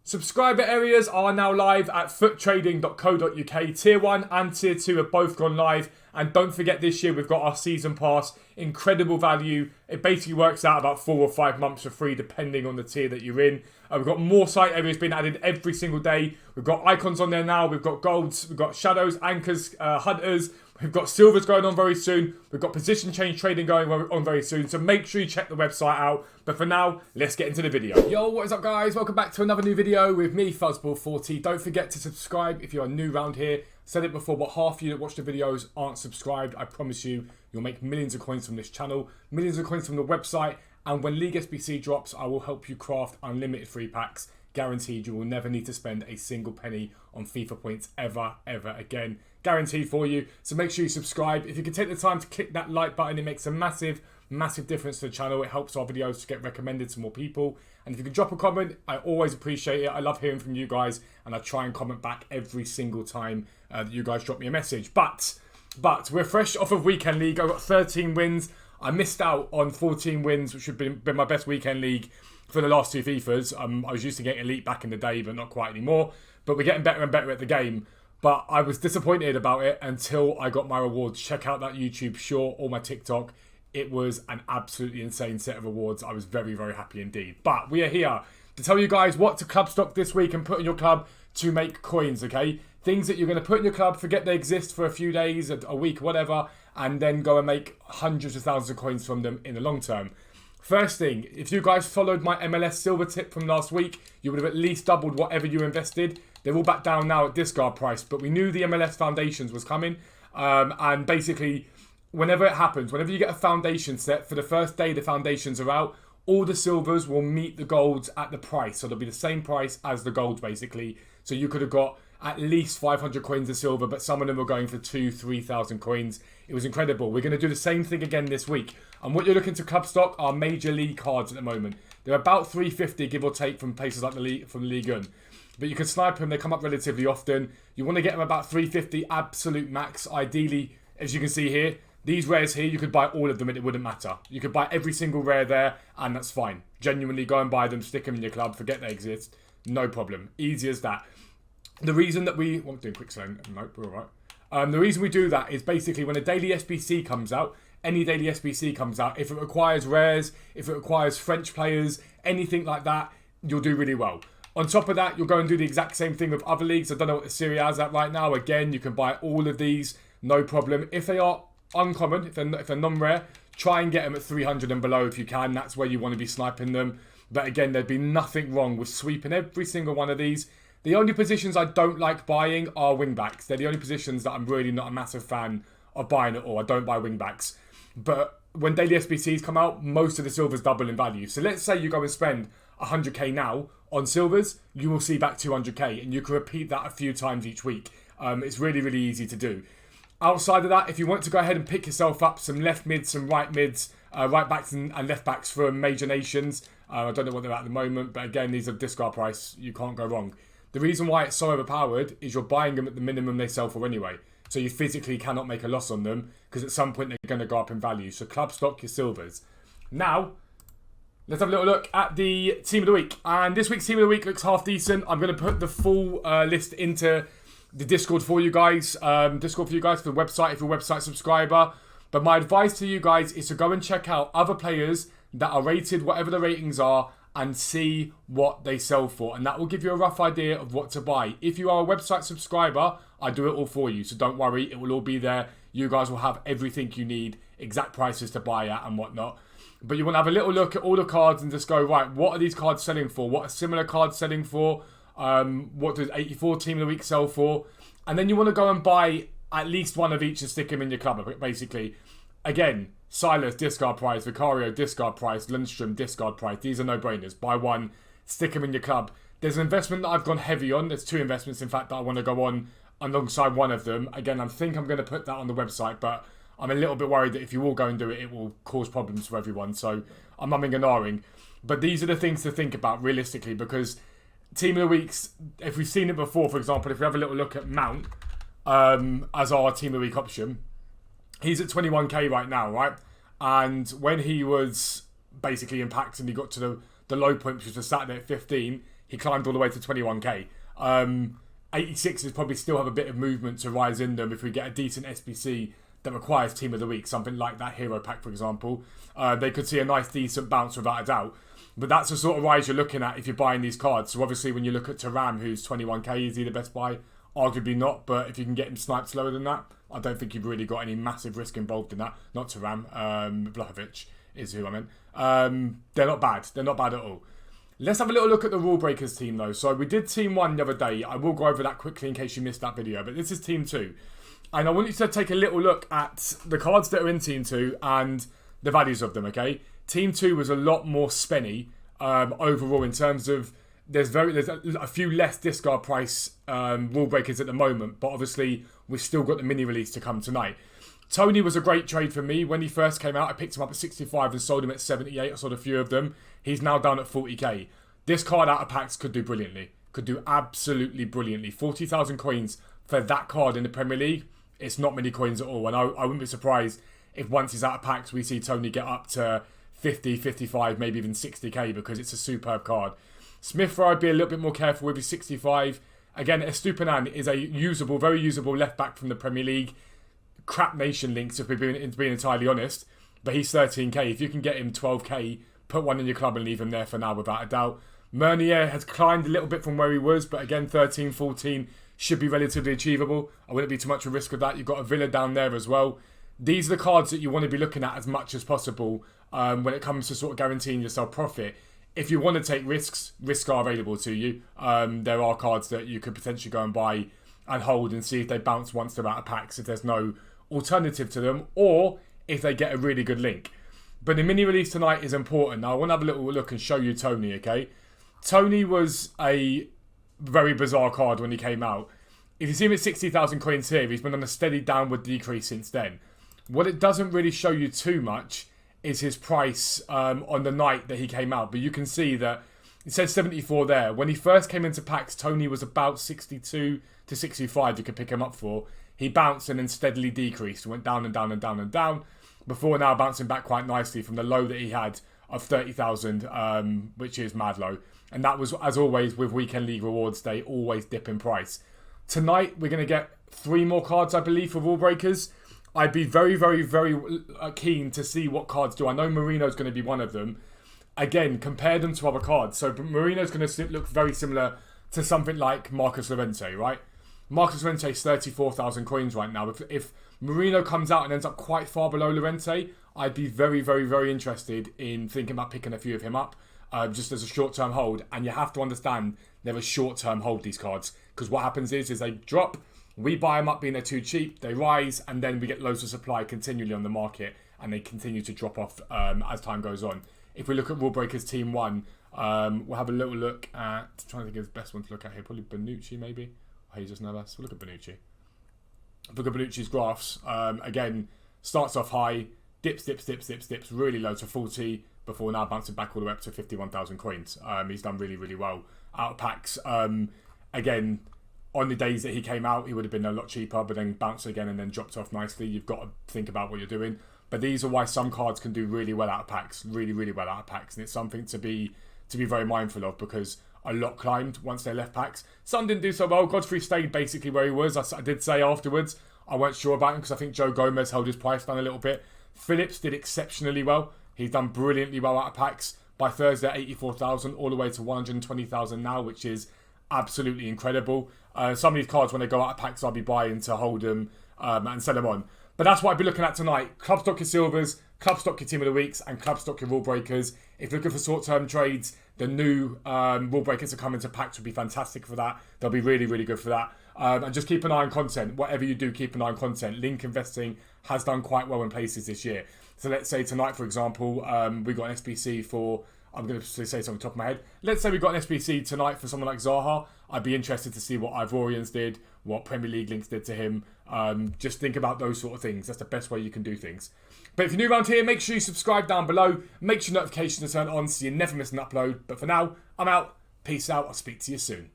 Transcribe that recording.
Subscriber areas are now live at foottrading.co.uk. Tier 1 and Tier 2 have both gone live. And don't forget, this year we've got our season pass. Incredible value. It basically works out about 4 or 5 months for free, depending on the tier that you're in. We've got more site areas being added every single day. We've got icons on there now. We've got golds. We've got shadows, anchors, hunters. We've got silvers going on very soon. We've got position change trading going on very soon. So make sure you check the website out. But for now, let's get into the video. Yo, what is up, guys? Welcome back to another new video with me, Fuzzball40. Don't forget to subscribe if you are new around here. Said it before, but half of you that watch the videos aren't subscribed. I promise you, you'll make millions of coins from this channel, millions of coins from the website. And when League SBC drops, I will help you craft unlimited free packs. Guaranteed you will never need to spend a single penny on FIFA points ever again. Guaranteed for you. So make sure you subscribe. If you can take the time to click that like button, it makes a massive difference to the channel. It helps our videos to get recommended to more people. And if you can drop a comment, I always appreciate it. I love hearing from you guys, and I try and comment back every single time that you guys drop me a message. But we're fresh off of Weekend League. I've got 13 wins. I missed out on 14 wins, which would have been my best Weekend League for the last two FIFAs. I was used to getting elite back in the day, but not quite anymore. But we're getting better and better at the game. But I was disappointed about it until I got my rewards. Check out that YouTube short or my TikTok. It was an absolutely insane set of rewards. I was very happy indeed. But we are here to tell you guys what to club stock this week and put in your club to make coins, okay? Things that you're going to put in your club, forget they exist for a few days, a week, whatever, and then go and make hundreds of thousands of coins from them in the long term. First thing, if you guys followed my MLS silver tip from last week, you would have at least doubled whatever you invested. They're all back down now at discard price, but we knew the MLS foundations was coming. And basically, whenever it happens, whenever you get a foundation set, for the first day the foundations are out, all the silvers will meet the golds at the price. So they'll be the same price as the golds, basically. So you could have got at least 500 coins of silver, but some of them were going for 2,000-3,000 coins. It was incredible. We're going to do the same thing again this week. And what you're looking to club stock are Major League cards at the moment. They're about 350, give or take, from places like the League, from the Ligue 1. But you can snipe them. They come up relatively often. You want to get them about 350 absolute max. Ideally, as you can see here, these rares here, you could buy all of them and it wouldn't matter. You could buy every single rare there and that's fine. Genuinely go and buy them, stick them in your club, forget they exist. No problem. Easy as that. The reason that we... Well, I'm doing quick selling. Nope, we're all right. The reason we do that is basically when a daily SBC comes out, any daily SBC comes out, if it requires rares, if it requires French players, anything like that, you'll do really well. On top of that, you'll go and do the exact same thing with other leagues. I don't know what the Serie A is at right now. Again, you can buy all of these, no problem. If they are uncommon, if they're non-rare, try and get them at 300 and below if you can. That's where you want to be sniping them. But again, there'd be nothing wrong with sweeping every single one of these. The only positions I don't like buying are wingbacks. They're the only positions that I'm really not a massive fan of buying at all. I don't buy wingbacks. But when daily SBCs come out, most of the silvers double in value. So let's say you go and spend 100k now on silvers, you will see back 200k, and you can repeat that a few times each week. It's really easy to do. Outside of that, if you want to go ahead and pick yourself up some left mids, some right mids, right backs and left backs from major nations, I don't know what they're at the moment, but again, these are discard price. You can't go wrong. The reason why it's so overpowered is you're buying them at the minimum they sell for anyway. So you physically cannot make a loss on them because at some point they're going to go up in value. So club stock your silvers. Now, let's have a little look at the team of the week. And this week's team of the week looks half decent. I'm going to put the full list into the Discord for you guys. For the website if you're a website subscriber. But my advice to you guys is to go and check out other players that are rated, whatever the ratings are, and see what they sell for. And that will give you a rough idea of what to buy. If you are a website subscriber, I do it all for you. So don't worry, it will all be there. You guys will have everything you need, exact prices to buy at and whatnot. But you want to have a little look at all the cards and just go, right, what are these cards selling for? What are similar cards selling for? What does 84 team of the week sell for? And then you want to go and buy at least one of each and stick them in your club, basically. Again, Silas, discard price. Vicario, discard price. Lundstrom, discard price. These are no-brainers. Buy one, stick them in your club. There's an investment that I've gone heavy on. There's two investments, in fact, that I want to go on alongside one of them. Again, I think I'm going to put that on the website, but I'm a little bit worried that if you all go and do it, it will cause problems for everyone. So I'm umming and ahhing. But these are the things to think about realistically, because team of the weeks, if we've seen it before, for example, if we have a little look at Mount as our team of the week option, he's at 21k right now, right? And when he was basically in packs and he got to the low point, which was a Saturday at 15, he climbed all the way to 21k. 86s probably still have a bit of movement to rise in them if we get a decent SBC that requires Team of the Week, something like that hero pack, for example. They could see a nice, decent bounce without a doubt. But that's the sort of rise you're looking at if you're buying these cards. So obviously when you look at Thuram, who's 21k, is he the best buy? Arguably not, but if you can get him sniped slower than that, I don't think you've really got any massive risk involved in that. Not Thuram, Vlahovic is who I meant. They're not bad. They're not bad at all. Let's have a little look at the Rule Breakers team though. So we did Team 1 the other day. I will go over that quickly in case you missed that video, but this is Team 2. And I want you to take a little look at the cards that are in Team 2 and the values of them, okay? Team 2 was a lot more spenny overall in terms of there's a few less discard price Rule Breakers at the moment, but obviously we've still got the mini release to come tonight. Tony was a great trade for me. When he first came out, I picked him up at 65 and sold him at 78. I sold a few of them. He's now down at 40k. This card out of packs could do brilliantly. Could do absolutely brilliantly. 40,000 coins for that card in the Premier League. It's not many coins at all. And I wouldn't be surprised if once he's out of packs, we see Tony get up to 50, 55, maybe even 60k because it's a superb card. Smith Rowe, I'd be a little bit more careful with his 65. Again, Estupinan is a usable, very usable left back from the Premier League. Crap nation links, if we're being entirely honest. But he's 13k. If you can get him 12k, put one in your club and leave him there for now without a doubt. Meunier has climbed a little bit from where he was, but again, 13, 14 should be relatively achievable. I wouldn't be too much of a risk with that. You've got a Villa down there as well. These are the cards that you want to be looking at as much as possible when it comes to sort of guaranteeing yourself profit. If you want to take risks are available to you. There are cards that you could potentially go and buy and hold and see if they bounce once they're out of packs, if there's no alternative to them, or if they get a really good link. But the mini release tonight is important. Now I want to have a little look and show you Tony, okay? Tony was a very bizarre card when he came out. If you see him at 60,000 coins here, he's been on a steady downward decrease since then. What it doesn't really show you too much is his price on the night that he came out. But you can see that it says 74 there. When he first came into packs, Tony was about 62 to 65 you could pick him up for. He bounced and then steadily decreased. Went down and down and down and down. Before now bouncing back quite nicely from the low that he had of 30,000, which is mad low. And that was, as always, with Weekend League Rewards, they always dip in price. Tonight, we're going to get 3 more cards, I believe, for Rule Breakers. I'd be very, very, very keen to see what cards do. I know Marino's going to be one of them. Again, compare them to other cards. So Marino's going to look very similar to something like Marcus Llorente, right? Marcus Llorente is 34,000 coins right now. If Marino comes out and ends up quite far below Llorente, I'd be very, very, very interested in thinking about picking a few of him up just as a short-term hold. And you have to understand they're a short-term hold, these cards. Because what happens is they drop, we buy them up being they're too cheap, they rise, and then we get loads of supply continually on the market, and they continue to drop off as time goes on. If we look at Rule Breakers Team 1, we'll have a little look at, trying to think of the best one to look at here, probably Bonucci maybe. Oh, he's just nervous. We'll look at Bonucci. Look at Bonucci's graphs. Again, starts off high, dips, really low to 40, before now bouncing back all the way up to 51,000 coins. He's done really, really well out of packs. Again, on the days that he came out, he would have been a lot cheaper, but then bounced again and then dropped off nicely. You've got to think about what you're doing. But these are why some cards can do really well out of packs, really, really well out of packs. And it's something to be very mindful of, because a lot climbed once they left packs. Some didn't do so well. Godfrey stayed basically where he was. I did say afterwards, I weren't sure about him because I think Joe Gomez held his price down a little bit. Phillips did exceptionally well. He's done brilliantly well out of packs. By Thursday, 84,000 all the way to 120,000 now, which is absolutely incredible. Some of these cards, when they go out of packs, I'll be buying to hold them and sell them on. But that's what I'll be looking at tonight. Club stock your silvers, club stock your team of the weeks, and club stock your rule breakers. If you're looking for short-term trades, the new rule breakers that come into packs would be fantastic for that. They'll be really, really good for that. And just keep an eye on content. Whatever you do, keep an eye on content. Link investing has done quite well in places this year. So let's say tonight, for example, we got an SBC for, I'm going to say something on the top of my head. Let's say we got an SBC tonight for someone like Zaha. I'd be interested to see what Ivorians did, what Premier League links did to him. Just think about those sort of things. That's the best way you can do things. But if you're new around here, make sure you subscribe down below. Make sure notifications are turned on so you never miss an upload. But for now, I'm out. Peace out. I'll speak to you soon.